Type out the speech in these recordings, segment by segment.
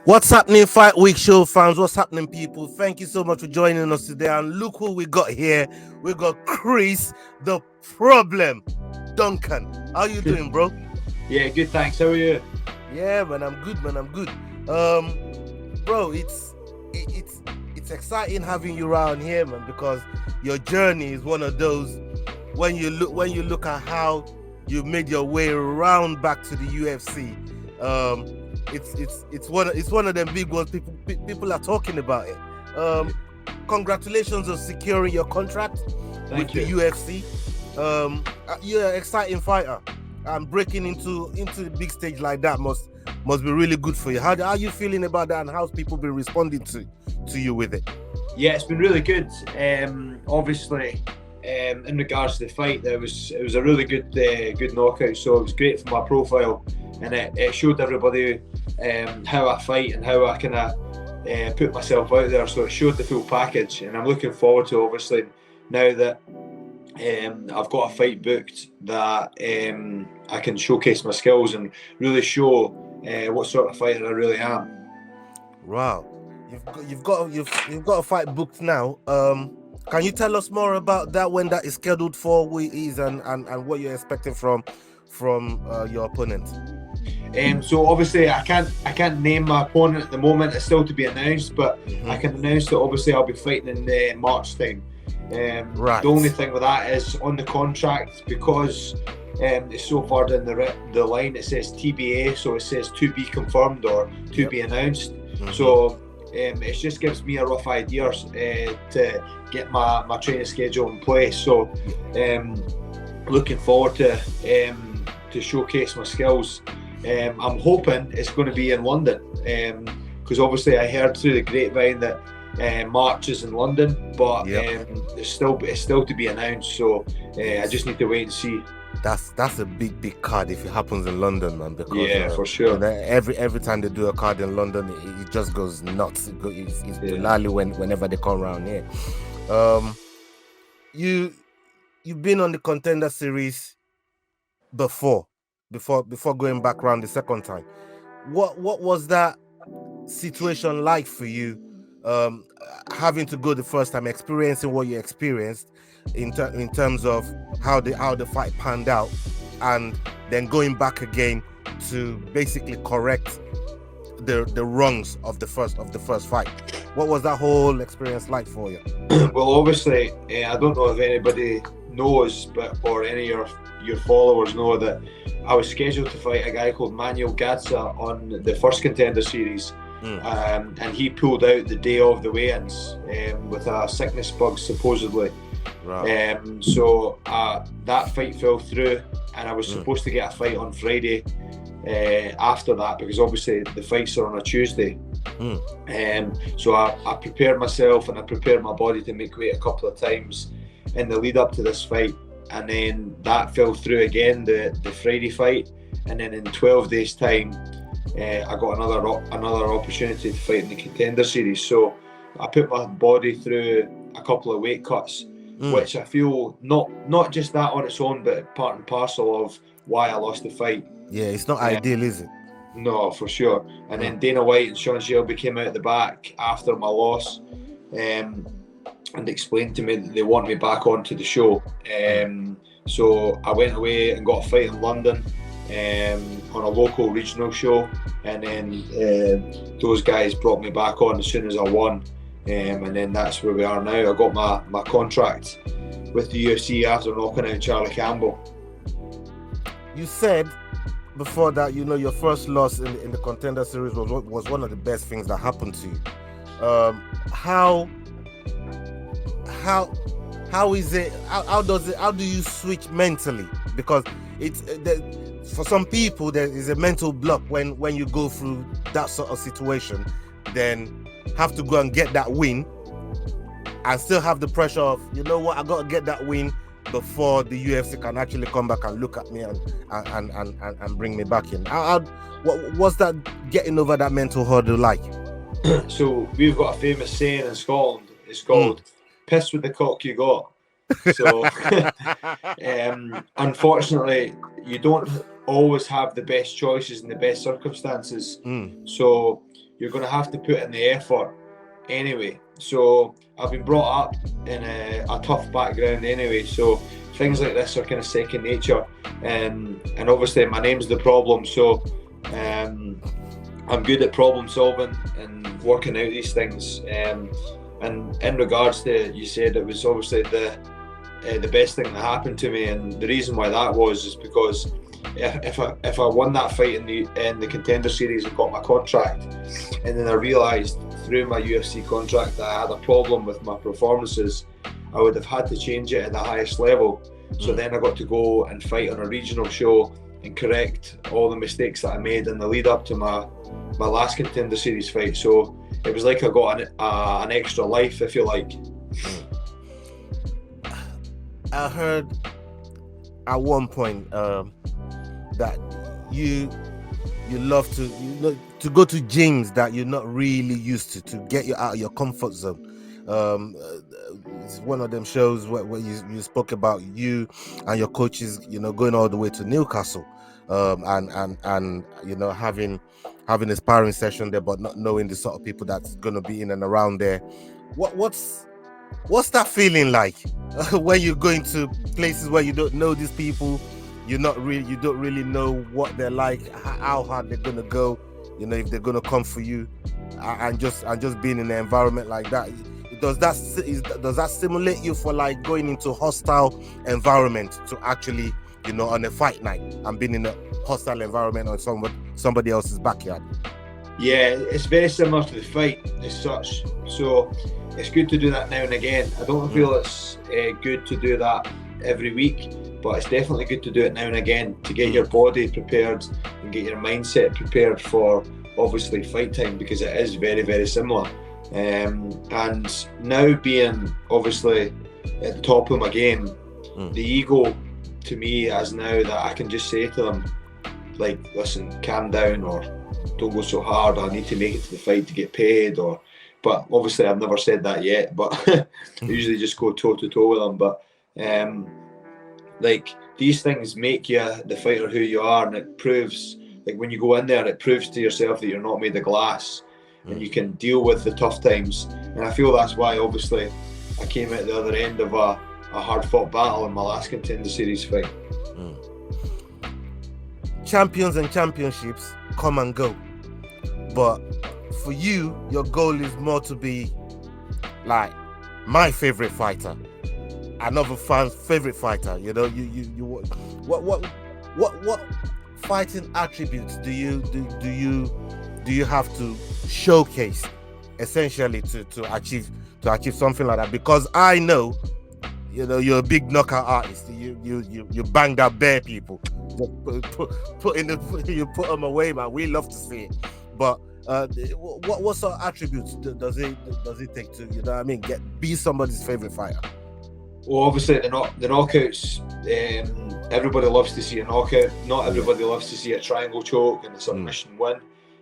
What's happening, Fight Week Show fans? What's happening, people? Thank you so much for joining us today. And look who we got here. We got Chris, the problem, Duncan. How you doing, bro? Yeah, good. Thanks. How are you? Yeah, man, I'm good, man. I'm good. Bro, it's exciting having you around here, man, because your journey is one of those. When you look at how you made your way around back to the UFC, it's one of them big ones. People are talking about it. Congratulations on securing your contract with the UFC. You're an exciting fighter, and breaking into the big stage like that must be really good for you. How are you feeling about that, and how's people been responding to you with it? Yeah, it's been really good. Obviously, in regards to the fight, it was a really good knockout. So it was great for my profile, and it showed everybody how I fight and how I kind of put myself out there. So it showed the full package, and I'm looking forward to, obviously, now that I've got a fight booked, that I can showcase my skills and really show what sort of fighter I really am. Wow, you've got a fight booked now. Can you tell us more about that, when that is scheduled for, who it is, and what you're expecting from your opponent? So obviously I can't name my opponent at the moment. It's still to be announced, but I can announce that obviously I'll be fighting in March time. Right. The only thing with that is on the contract, because it's so far down the line, it says TBA, so it says to be confirmed or to be announced. So it just gives me a rough idea to get my training schedule in place. So looking forward to showcase my skills. I'm hoping it's going to be in London, because obviously I heard through the grapevine that March is in London, but it's still to be announced. So I just need to wait and see. That's a big card if it happens in London, man. Because for sure. Every time they do a card in London, it just goes nuts. It's literally whenever they come around here. You've been on the Contender Series before going back around the second time. What was that situation like for you? Having to go the first time, experiencing what you experienced in terms of how the fight panned out, and then going back again to basically correct the wrongs of the first fight. What was that whole experience like for you? Well, obviously, I don't know if anybody knows, or any of your followers know, that I was scheduled to fight a guy called Manuel Gatza on the first Contender Series. And he pulled out the day of the weigh-ins with a sickness bug, supposedly. Right. So that fight fell through, and I was supposed to get a fight on Friday after that, because obviously the fights are on a Tuesday. So I prepared myself and I prepared my body to make weight a couple of times in the lead up to this fight, and then that fell through again, the Friday fight, and then in 12 days time I got another opportunity to fight in the Contender Series. So I put my body through a couple of weight cuts, which I feel not just that on its own, but part and parcel of why I lost the fight. Yeah, it's not ideal, is it? No, for sure. And then Dana White and Sean Shelby came out the back after my loss and explained to me that they want me back onto the show. So I went away and got a fight in London on a local regional show, and then those guys brought me back on as soon as I won, and then that's where we are now. I got my contract with the UFC after knocking out Charlie Campbell. You said before that, your first loss in the Contender Series was one of the best things that happened to you. How is it? How do you switch mentally? Because it's for some people there is a mental block when you go through that sort of situation, then have to go and get that win, and still have the pressure of, I got to get that win before the UFC can actually come back and look at me and bring me back in. What was that, getting over that mental hurdle like? So we've got a famous saying in Scotland. It's called "piss with the cock you got." So unfortunately, you don't always have the best choices in the best circumstances. So you're going to have to put in the effort anyway. So I've been brought up in a tough background anyway, so things like this are kind of second nature, and obviously my name's the problem, so I'm good at problem solving and working out these things, and in regards to, you said it was obviously the best thing that happened to me, and the reason why that was is because if I won that fight in the Contender Series and got my contract, and then I realised through my UFC contract that I had a problem with my performances, I would have had to change it at the highest level. So then I got to go and fight on a regional show and correct all the mistakes that I made in the lead up to my last Contender Series fight. So it was like I got an extra life, if you like. I heard at one point that you love to go to gyms that you're not really used to get you out of your comfort zone. It's one of them shows where you spoke about you and your coaches, going all the way to Newcastle, and having a sparring session there, but not knowing the sort of people that's going to be in and around there. What's that feeling like when you're going to places where you don't know these people? You don't really know what they're like, how hard they're gonna go, if they're gonna come for you, and just being in an environment like that. Does that stimulate you for like going into a hostile environment to actually, on a fight night and being in a hostile environment on somebody else's backyard? Yeah, it's very similar to the fight as such. So it's good to do that now and again. I don't feel it's good to do that every week, but it's definitely good to do it now and again to get your body prepared and get your mindset prepared for obviously fight time, because it is very, very similar. And now being obviously at the top of my game, the ego to me is now that I can just say to them, like, listen, calm down, or don't go so hard, or I need to make it to the fight to get paid, but obviously I've never said that yet, but I usually just go toe to toe with them. But like, these things make you the fighter who you are, and it proves, like, when you go in there, it proves to yourself that you're not made of glass, and you can deal with the tough times. And I feel that's why obviously I came out the other end of a hard fought battle in my last Contender Series fight. Champions and championships come and go, but for you, your goal is more to be like my favorite fighter, another fan's favorite fighter. What fighting attributes do you have to showcase essentially to achieve something like that? Because I know, you're a big knockout artist. You banged out bare people. You put them away, man. We love to see it. But what sort of attributes does it take to be somebody's favorite fighter? Well, obviously the knockouts. Everybody loves to see a knockout. Not everybody loves to see a triangle choke and a submission win.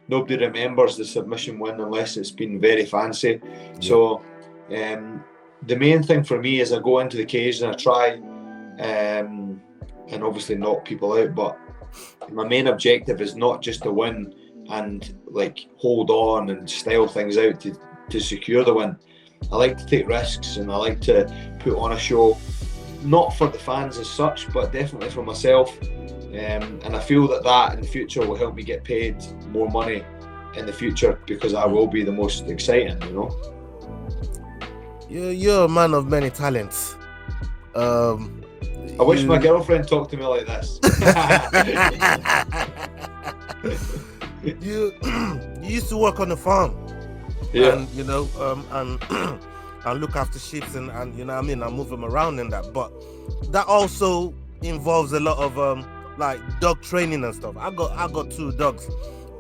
Nobody remembers the submission win unless it's been very fancy. Yeah. So the main thing for me is I go into the cage and I try and obviously knock people out, but my main objective is not just to win and like hold on and style things out to secure the win. I like to take risks and I like to put on a show, not for the fans as such, but definitely for myself. And I feel that in the future will help me get paid more money in the future, because I will be the most exciting, You're a man of many talents. I wish my girlfriend talked to me like this. You used to work on the farm, yeah, and and look after sheep and and move them around and that. But that also involves a lot of like dog training and stuff. I got 2 dogs,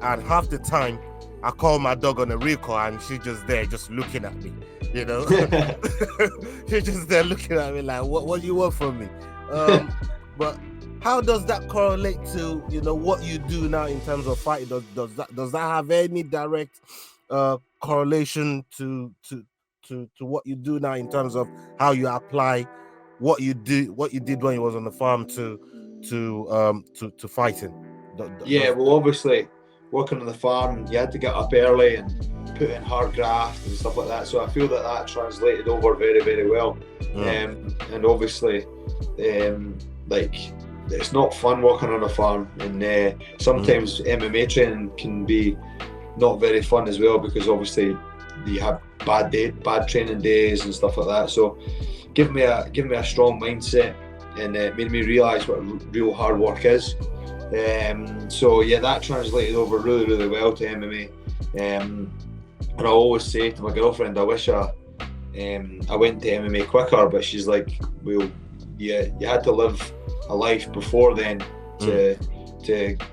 and half the time I call my dog on a recall and she's just there, just looking at me. She's just there looking at me like, what do you want from me? But how does that correlate to what you do now in terms of fighting? Does that have any direct correlation to what you do now in terms of how you apply what you did when you was on the farm to fighting? Well, obviously working on the farm, you had to get up early and put in hard graft and stuff like that. So I feel that translated over very, very well. And obviously, like, it's not fun working on a farm, and sometimes MMA training can be not very fun as well, because obviously you have bad training days and stuff like that. So give me a strong mindset, and it made me realise what real hard work is. So yeah, that translated over really, really well to MMA. And I always say to my girlfriend, I wish I went to MMA quicker, but she's like, well, yeah, you had to live a life before then to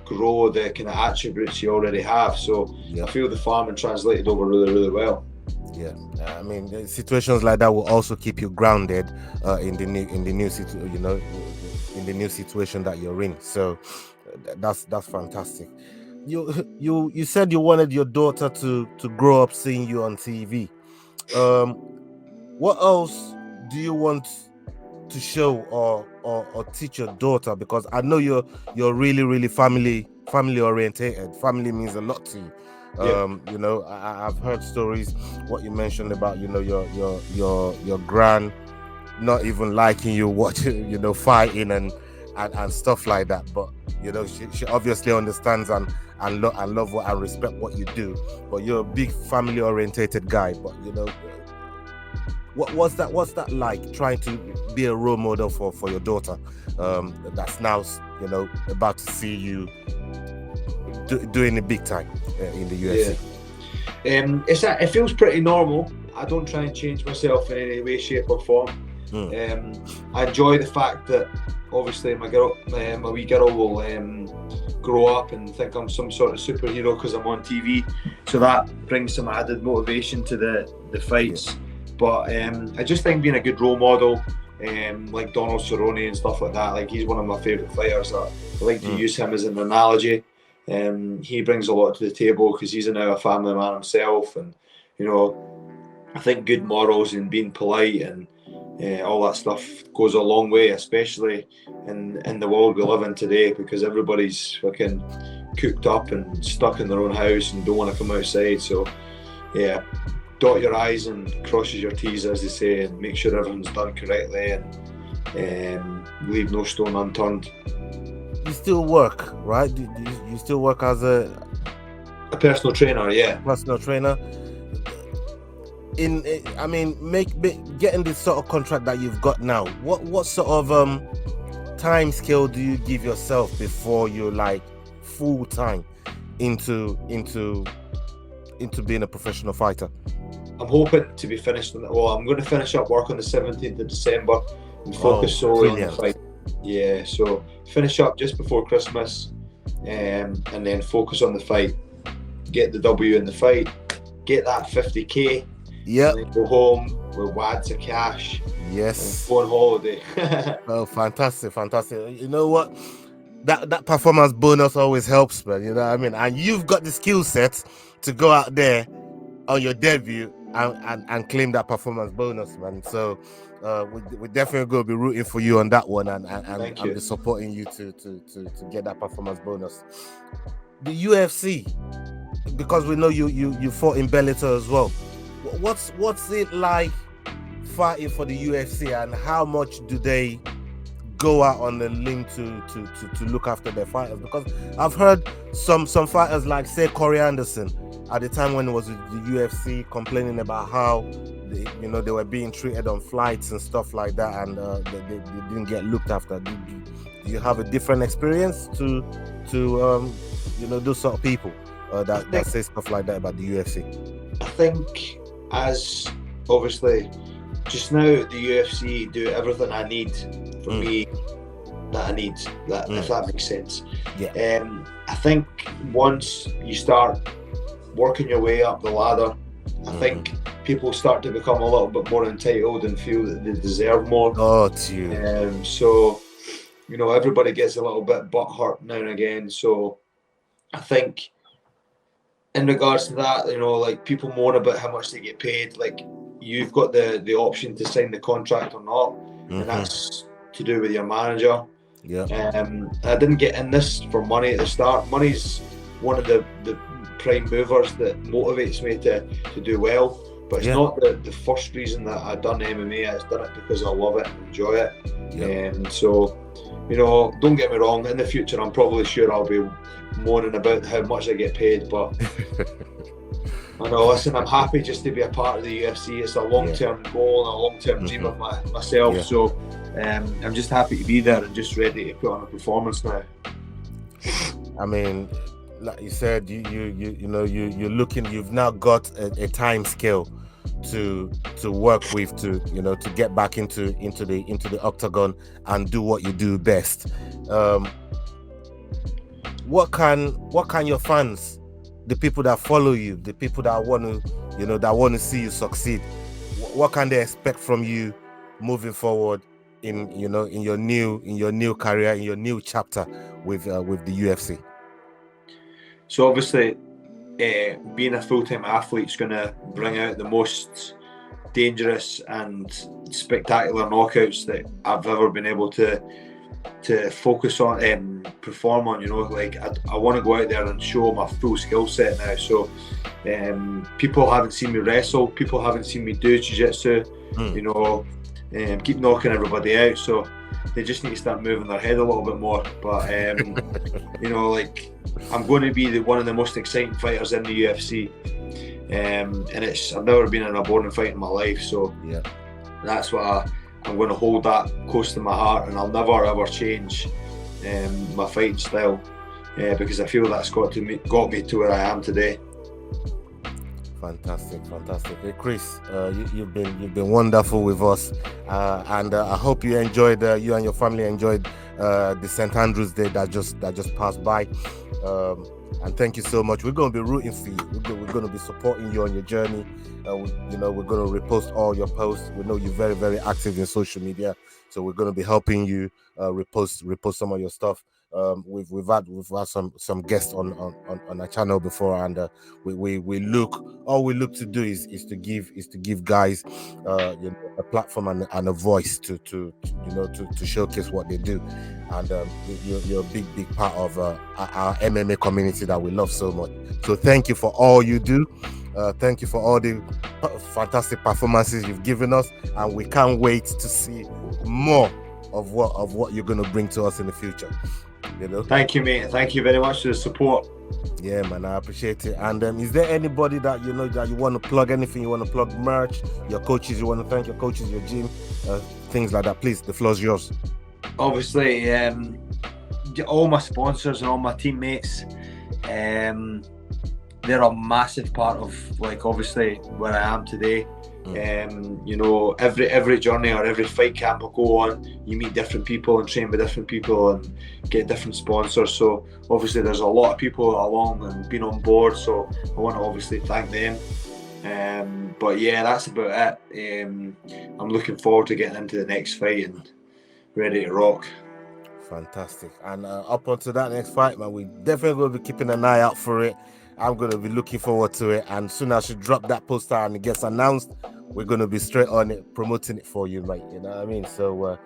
grow the kind of attributes you already have. So I feel the farming translated over really, really well. Yeah, I mean, situations like that will also keep you grounded in the new situation that you're in. So that's fantastic. You said you wanted your daughter to grow up seeing you on TV. What else do you want to show or teach your daughter? Because I know you're really, really family orientated. Family means a lot to you. You know, I've heard stories, what you mentioned about, you know, your gran not even liking you watching, you know, fighting and stuff like that. But you know, she obviously understands and love what and respect what you do. But you're a big family orientated guy. But you know, what's that like, trying to be a role model for your daughter that's now, you know, about to see you doing the big time in the UFC? It feels pretty normal. I don't try and change myself in any way, shape or form. I enjoy the fact that obviously my wee girl will grow up and think I'm some sort of superhero because I'm on TV, so that brings some added motivation to the fights. But I just think being a good role model, like Donald Cerrone and stuff like that, like, he's one of my favourite fighters. I like to use him as an analogy. He brings a lot to the table because he's now a family man himself, and you know, I think good morals and being polite and all that stuff goes a long way, especially in the world we live in today, because everybody's fucking cooped up and stuck in their own house and don't want to come outside. So yeah, dot your I's and crosses your T's, as they say, and make sure everything's done correctly, and leave no stone unturned. You still work, right? You still work as a personal trainer? Yeah, personal trainer. Getting this sort of contract that you've got now, what sort of time scale do you give yourself before you're like full time into being a professional fighter? I'm hoping to be finished I'm going to finish up work on the 17th of December and focus solely on the fight. Yeah, so finish up just before Christmas, and then focus on the fight, get the W in the fight, get that 50k, and then go home with wads of cash. Yes, and go on holiday. Oh, fantastic. You know what? That performance bonus always helps, man. You know what I mean? And you've got the skill set to go out there on your debut and claim that performance bonus, man. So we're definitely going to be rooting for you on that one, and be supporting you to get that performance bonus. The UFC, because we know you fought in Bellator as well. What's it like fighting for the UFC, and how much do they go out on the limb to look after their fighters? Because I've heard some fighters, like say Corey Anderson, at the time when it was with the UFC, complaining about how they were being treated on flights and stuff like that, and they didn't get looked after. Do you have a different experience to those sort of people that say stuff like that about the UFC? I think, as obviously just now the UFC do everything I need for me that I need, that if that makes sense. I think once you start working your way up the ladder, I think people start to become a little bit more entitled and feel that they deserve more. So everybody gets a little bit butthurt now and again. So I think in regards to that, like, people moan about how much they get paid. Like, you've got the option to sign the contract or not, and that's to do with your manager. I didn't get in this for money at the start. Money's one of the prime movers that motivates me to do well. But it's not the first reason that I've done MMA. I've done it because I love it and enjoy it. And so, you know, don't get me wrong, in the future I'm probably sure I'll be moaning about how much I get paid, but I know, listen, I'm happy just to be a part of the UFC. It's a long-term goal and a long-term dream of myself. So I'm just happy to be there and just ready to put on a performance now. I mean, like you said, you're looking. You've now got a time scale to work with, to get back into the octagon and do what you do best. What can your fans, the people that follow you, the people that want to see you succeed, what can they expect from you moving forward in your new career, in your new chapter with the UFC? So obviously, being a full-time athlete is going to bring out the most dangerous and spectacular knockouts that I've ever been able to focus on and perform on. Like I want to go out there and show my full skill set now. So people haven't seen me wrestle, people haven't seen me do jiu-jitsu, keep knocking everybody out. So they just need to start moving their head a little bit more. But like, I'm going to be one of the most exciting fighters in the UFC, and I've never been in a boring fight in my life. So that's what I'm going to hold that close to my heart, and I'll never ever change my fighting style because I feel that's got me to where I am today. Fantastic. Hey, Chris, you've been wonderful with us, and I hope you enjoyed. You and your family enjoyed the St. Andrew's Day that just passed by. And thank you so much. We're going to be rooting for you. We're going to be supporting you on your journey. We're going to repost all your posts. We know you're very, very active in social media, so we're going to be helping you repost some of your stuff. We've had some guests on our channel before, and all we look to do is to give guys a platform and a voice to showcase what they do. And you're a big part of our MMA community that we love so much. So thank you for all you do. Thank you for all the fantastic performances you've given us, and we can't wait to see more of what you're going to bring to us in the future. Thank you, mate. Thank you very much for the support. Yeah, man, I appreciate it. And is there anybody that that you want to plug? Anything you want to plug? Merch, your coaches, you want to thank your coaches, your gym, things like that? Please, the floor's yours. Obviously, all my sponsors and all my teammates, they're a massive part of, like, obviously where I am today. Every journey or every fight camp I go on, you meet different people and train with different people and get different sponsors. So obviously there's a lot of people along and been on board, so I want to obviously thank them. But yeah, that's about it. I'm looking forward to getting into the next fight and ready to rock. Fantastic. And up onto that next fight, man, we definitely will be keeping an eye out for it. I'm going to be looking forward to it, and soon as you drop that poster and it gets announced, we're going to be straight on it, promoting it for you, mate. You know what I mean? So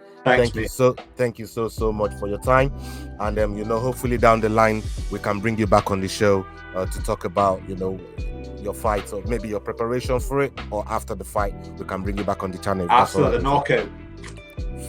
thank you so much for your time, and hopefully down the line we can bring you back on the show to talk about your fights, or maybe your preparation for it, or after the fight we can bring you back on the channel after the knockout.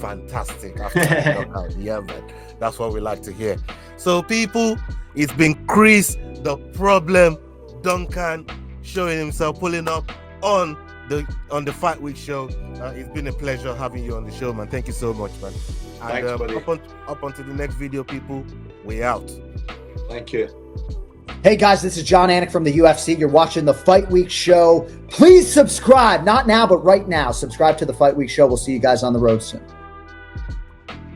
Fantastic. After the knockout. Yeah, man, that's what we like to hear. So people, it's been Chris the Problem Duncan showing himself, pulling up on the FightWeek Show. It's been a pleasure having you on the show, man. Thank you so much, man. And thanks, buddy. Up onto the next video, people. We out. Thank you. Hey guys, this is John Anik from the UFC. You're watching the FightWeek Show. Please subscribe. Not now, but right now. Subscribe to the FightWeek Show. We'll see you guys on the road soon.